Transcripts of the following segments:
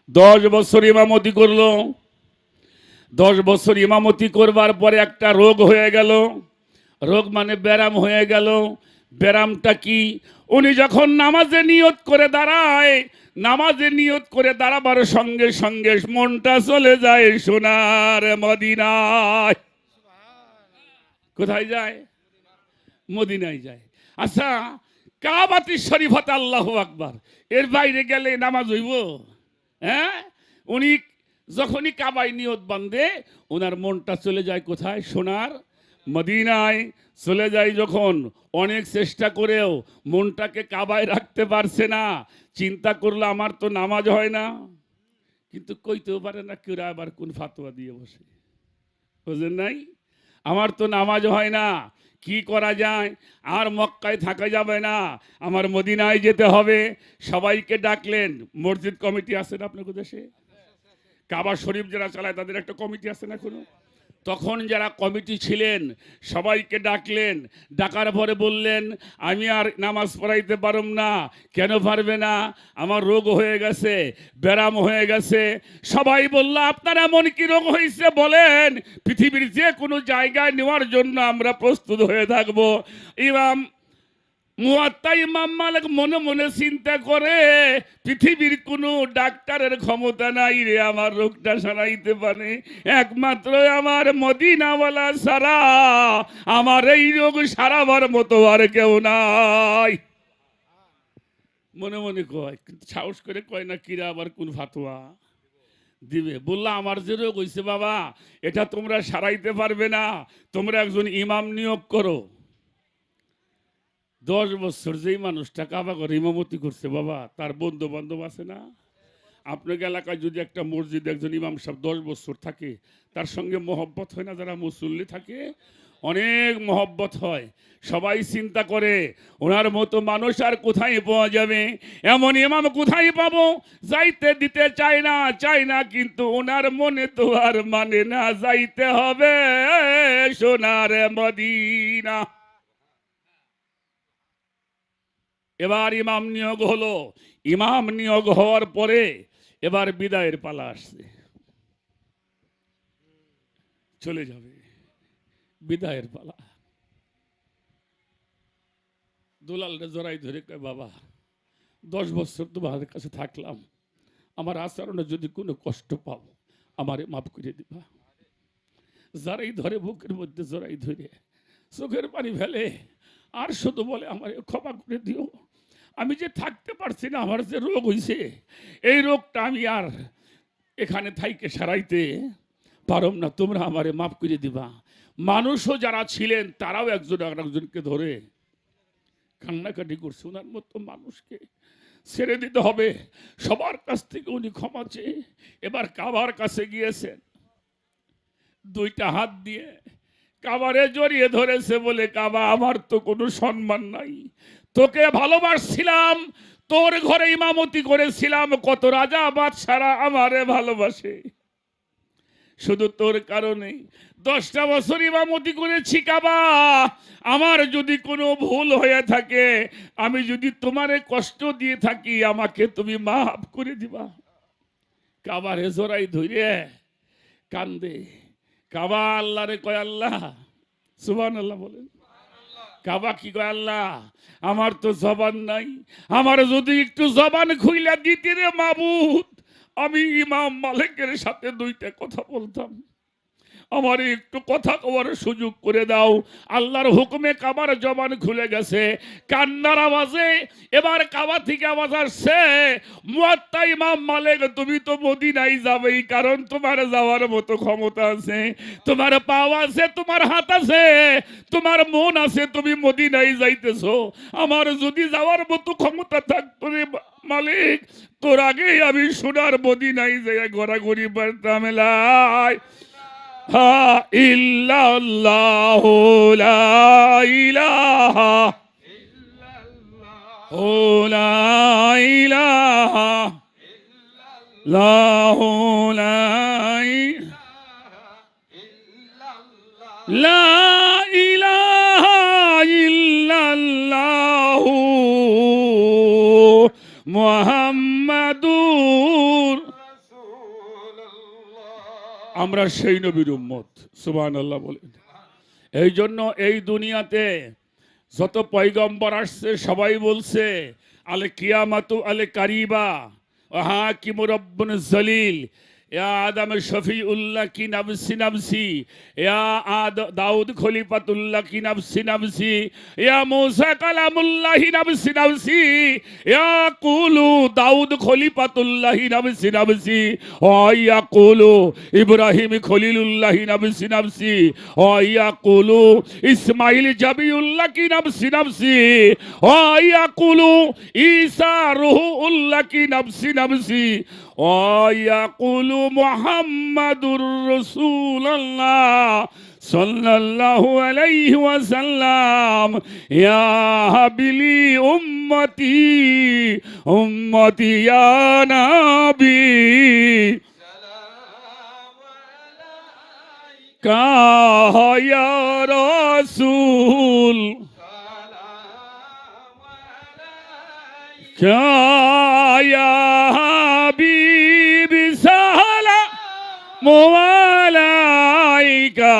10 বছর ইমামতি করলো। 10 বছর ইমামতি করবার পরে একটা রোগ হয়ে গেল। রোগ মানে ব্যারাম হয়ে গেল। ব্যারামটা কি? উনি যখন নামাজে নিয়ত করে দাঁড়ায়, নামাজে নিয়ত করে দাঁড়াবার সঙ্গে সঙ্গে মনটা চলে যায় সোনার মদিনায়। কোথায় যায়? মদিনায় যায়। আচ্ছা, কাবাতুশ শরীফাত আল্লাহু আকবার, এর বাইরে গেলে নামাজ হইব? হ্যাঁ, উনি যখনই কাবায় নিয়ত বাঁধে ওনার মনটা চলে যায় কোথায়? সোনার মদিনায় চলে যায়। যখন অনেক চেষ্টা করেও মনটাকে কাবায় রাখতে পারছে না, চিন্তা করলো আমার তো নামাজ হয় না, কিন্তু কইতেও পারে না কেউ, আবার কোন ফাতোয়া দিয়ে বসে, বুঝেন নাই? আমার তো নামাজ হয় না, কি করা যায়? আর মক্কায় থাকা যাবে না, আমার মদিনায় যেতে হবে। সবাইকে ডাকলেন। মসজিদ কমিটি আছে না আপনার দেশে? কাবা শরীফ যারা চালায় তাদের একটা কমিটি আছে না কোনো? তখন যারা কমিটি ছিলেন সবাইকে ডাকলেন। ডাকার পরে বললেন, আমি আর নামাজ পড়াইতে পারব না। কেন পারবে না? আমার রোগ হয়ে গেছে, ব্যারাম হয়ে গেছে। সবাই বলল, আপনার এমন কি রোগ হয়েছে বলেন, পৃথিবীর যে কোনো জায়গায় নেওয়ার জন্য আমরা প্রস্তুত হয়ে থাকব। ইমাম মুয়াত্তা ইমাম মালিক মনে মনে চিন্তা করে, পৃথিবীর কোনো ডাক্তারের ক্ষমতা নাই রে আমার রোগটা সারাইতে পারে, একমাত্র আমার মদিনাওয়ালা সারা, আমার এই রোগ সারাবার মতো আর কেউ নাই। মনে মনে কয়, কিন্তু সাহস করে কয় না, কিরা আবার কোন ফাতোয়া দিবে। বললা, আমার যে রোগ হয়েছে বাবা, এটা তোমরা সারাইতে পারবে না, তোমরা একজন ইমাম নিয়োগ করো। 10 বছর যেই মানুষটা কাবা করে ইমামতি করছে বাবা, তার বন্ধু বান্ধব আছে না? আপনার এলাকায় যদি একটা মসজিদ একজন ইমাম সাহেব 10 বছর থাকে, তার সঙ্গে মহব্বত হয় না? যারা মুসল্লি থাকে অনেক মহব্বত হয়। সবাই চিন্তা করে ওনার মতো মানুষ আর কোথায় পাওয়া যাবে, এমন ইমাম কোথায় পাবো? যাইতে দিতে চায় না, কিন্তু ওনার মনে তো আর মানে না, যাইতে হবে সোনার মদিনা। এবার ইমাম নিয়োগ হলো। ইমাম নিয়োগ হওয়ার পরে এবার বিদায়ের পালা আসছে, চলে যাবে, বিদায়ের পালা। দুলালরে জড়াই ধরে কয়, বাবা 10 বছর তোমাদের কাছে থাকলাম, আমার আচরণে যদি কোনো কষ্ট পাও আমারে মাফ করে দিবা। যারাই ধরে বুকের মধ্যে জড়াই ধরে চোখের পানি ফেলে আর শুধু বলে, আমারে ক্ষমা করে দিও, আমি যে থাকতে পারছি না, আমার যে রোগ হয়েছে, এই রোগটা আমি আর এখানে থাইকে সারাইতে পারম না, তোমরা আমারে মাফ করে দিবা। মানুষও যারা ছিলেন তারাও একজন আরেকজনকে ধরে কান্নাকাটি করছে, ওনার মতো মানুষকে ছেড়ে দিতে হবে। সবার কাছ থেকে উনি ক্ষমা চেয়ে এবার কাবার কাছে গিয়েছেন, 2টা হাত দিয়ে কাবারে জড়িয়ে ধরেছে, বলে, কাবা আমার তো কোনো সম্মান নাই, তোকে ভালোবাসছিলাম, তোর ঘরে ইমামতি করেছিলাম, কত রাজা বাদশারা আমারে ভালোবাসে, শুধু তোর কারণে 10টা বছর ইমামতি করেছি কাবা, আমার যদি কোনো ভুল হয়ে থাকে, আমি যদি তোমারে কষ্ট দিয়ে থাকি, আমাকে তুমি মাফ করে দিবা। কাবারে জড়াই ধরে কান্দে। কাবা আল্লাহরে কয়, আল্লাহ, সুবহানাল্লাহ বলেন। কাবা কি কয়, আল্লাহ আমার তো জবান নাই, আমার যদি একটু জবান খুইলা দিতে রে মাবুদ, আমি ইমাম মালিকের সাথে 2টা কথা বলতাম, আমার একটু কথা কওয়ার সুযোগ করে দাও। আল্লাহর হুকুমে কাবার জবান খুলে গেছে, কান্নার আওয়াজে এবার কাবা থেকে আওয়াজ আসছে, মুয়াত্তা ইমাম মালিক, তুমি তো মদিনায় যাবেই, কারণ তোমার যাওয়ার মতো ক্ষমতা আছে, তোমার পাও আছে, তোমার হাত আছে, তোমার মন আছে, তুমি মদিনায় যাইতেছো। আমার যদি যাওয়ার মতো ক্ষমতা থাকতো রে মালিক, তোর আগেই আমি সোনার মদিনায় যাই ঘোরাঘুরি পারতাম। লাই ইল্লাল্লাহু লা ইলাহা লা ইলাহা ইল্লাল্লাহু লা ইলাহা ইল্লাল্লাহু মুহাম্মাদুর আমরা সেই নবীর উম্মত। সুবহানাল্লাহ বলেন। এই জন্য এই দুনিয়াতে যত পয়গম্বর আসছে সবাই বলছে আলে কিয়ামাতু আলে কারিবা হাকিম রব্বুন জলিল ইয়া আদম শফিউল্লাহ কি নফসি নফসি ইয়া দাউদ খলিফাতুল্লাহ কি নফসি নফসি ইয়া মূসা কালামুল্লাহি নফসি নফসি ইয়া কুলু দাউদ খলিফাতুল্লাহি নফসি নফসি ও ইয়া কুলু ইব্রাহিম খলিলুল্লাহি নফসি নফসি ও ইয়া কুলু ইসমাইল জাবিউল্লাহ কি নফসি নফসি ও ইয়া কুলু ঈসা রূহুল্লাহ কি নফসি নফসি ও ইয়া কুলু মুহাম্মাদুর রাসূলুল্লাহ সাল্লাল্লাহু আলাইহি ওয়াসাল্লাম ইয়া হাবিলি উম্মতি উম্মতি ইয়া নবী সালাম আলাইকা ইয়া রাসূল সালাম আলাইকা ইয়া হাবিবি সালাম আলাইকা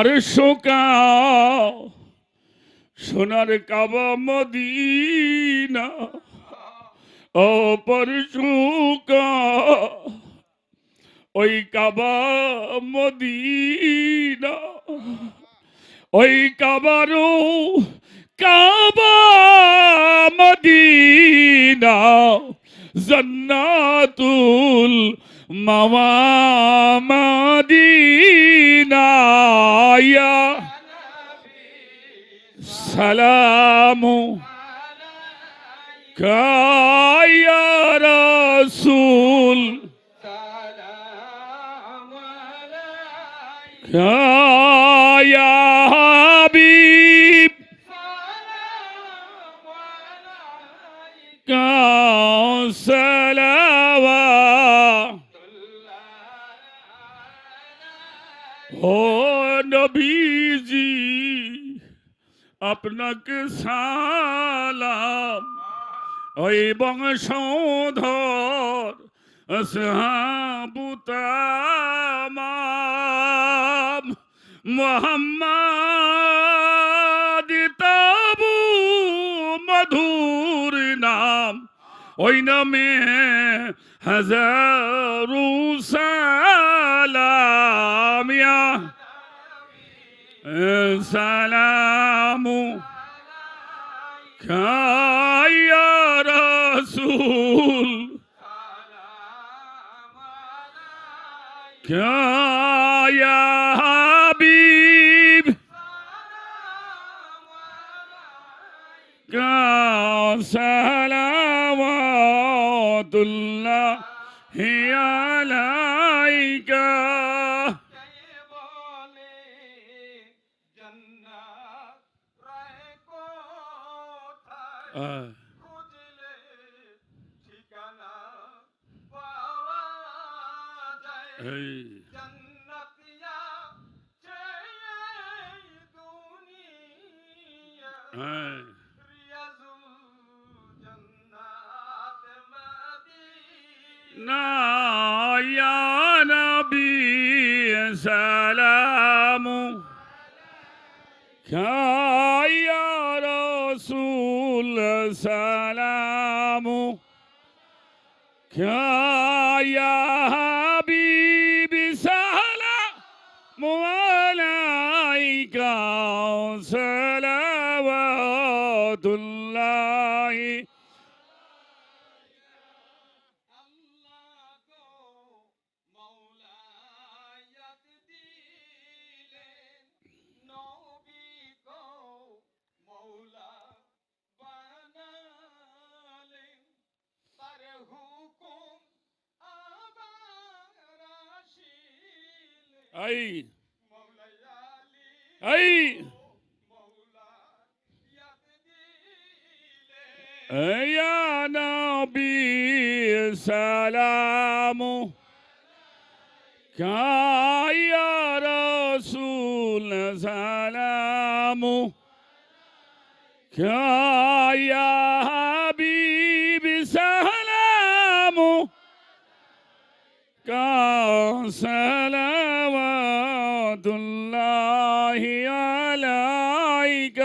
আরশুকা সোনার কাবা মদিনা ও পরশুকা ওই কাবা মদিনা ওই কাবারু কাবা মদিনা জান্নাতুল মাওয়া মদিনা ইয়া সালামু আলাইকা ইয়া রাসূল সালামু আলাইকা ইয়া হাবিব সালামু আলাইকা সালাওয়াতুল্লাহ ও নবীজি আপনাকে সালাম ওই বংশধর আসহাবু তামাম মুহাম্মদ তাবু মধুর নাম ওই নামে হাজারু সালাম ইয়া সালামু আলাইকা ইয়া রাসূল সালামু আলাইকা ইয়া হাবিব সালামু আলাইকা সালাওয়াতুল্লাহি আলাইকা খুঁজলে ঠিকানা পাওয়া যায় জান্নাতিয়া চেয়ে দুনিয়া রিয়াজুল জান্নাত মদিনা ইয়া নবী সালামু আলাইকা ইয়া রাসূল সালামু ইয়া হাবিবি সালামু আলাইকা সালাওয়াতুল্লাহি আই আই ইয়া নবী সালামু আলাইকা ইয়া রাসূল সালামু يا حبيبي سلام صلوات الله عليك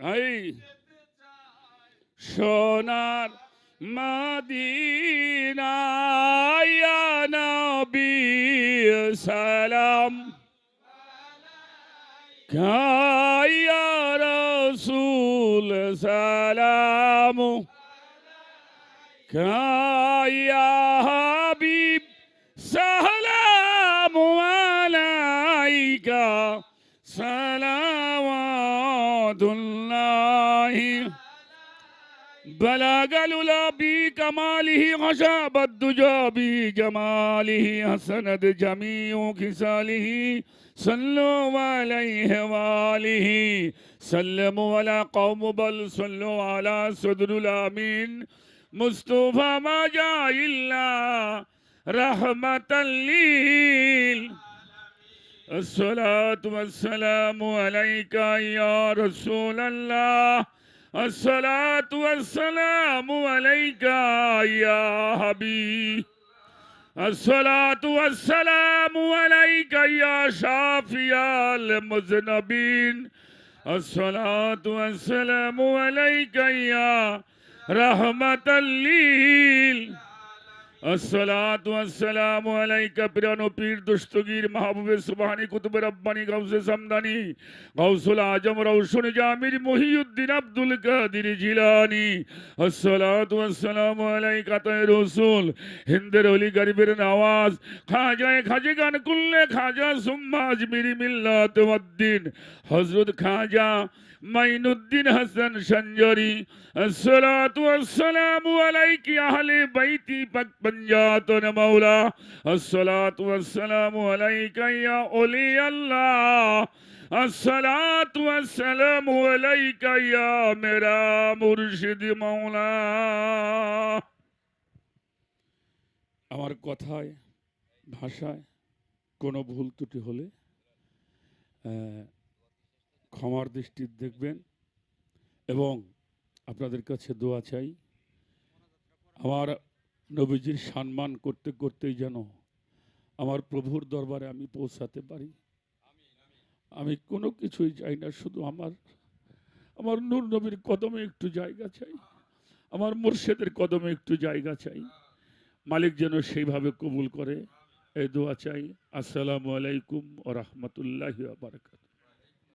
এই সোনার মদিনা ইয়া নবী সালাম ইয়া রাসূল সালাম ইয়া হাবিব সালাম আলাইকা সালাওয়াতুল্লাহি بلغ العلا بكماله غشاب الدجى بجماله حسنت جميع خصاله صلوا عليه وآله سلموا على قوم بل صلوا على صدر الأمين مصطفى ما جاء إلا رحمة للعالمين الصلاة والسلام عليك يا رسول الله الصلاة والسلام عليك يا حبيب الصلاة والسلام عليك يا شافي المذنبين الصلاة والسلام عليك يا رحمة للعالمين الصلاة والسلام عليك প্রিয় পীর দস্তগীর মাহবুবে সুবহানী কুতুবে রব্বানী গাউসে সামদানি গাউসুল আজম রওশন জামির মহিউদ্দিন আব্দুল কাদির জিলানী الصلاة والسلام عليك তায়ে রাসূল হিন্দের ওলি গরিবের নওয়াজ খাজায়ে খাজগান কুল্লে খাজা সুম্মা আজমিরি মিল্লাত ওয়াদ্দিন হযরত খাজা মাইনুদ্দিন হাসান সঞ্জরি الصلاة والسلام عليك يا أهل بيتي بنجاتنا مولا الصلاة والسلام عليك يا أولي الله الصلاة والسلام عليك يا मेरा मुर्शिद मौला আমার কথায় ভাষায় কোনো ভুল ত্রুটি হলে ক্ষমার দৃষ্টি দেখবেন এবং আপনাদের কাছে দোয়া চাই আমার নবীজির সম্মান করতে করতেই যেন আমার প্রভুর দরবারে আমি পৌঁছাতে পারি আমি কোনো কিছুই চাই না শুধু আমার নূর নবীর কদমে একটু জায়গা চাই আমার মুর্শিদের কদমে একটু জায়গা চাই মালিক যেন সেইভাবে কবুল করে এই দোয়া চাই আসসালামু আলাইকুম ওয়া রাহমাতুল্লাহি ওয়া বারাকাতুহু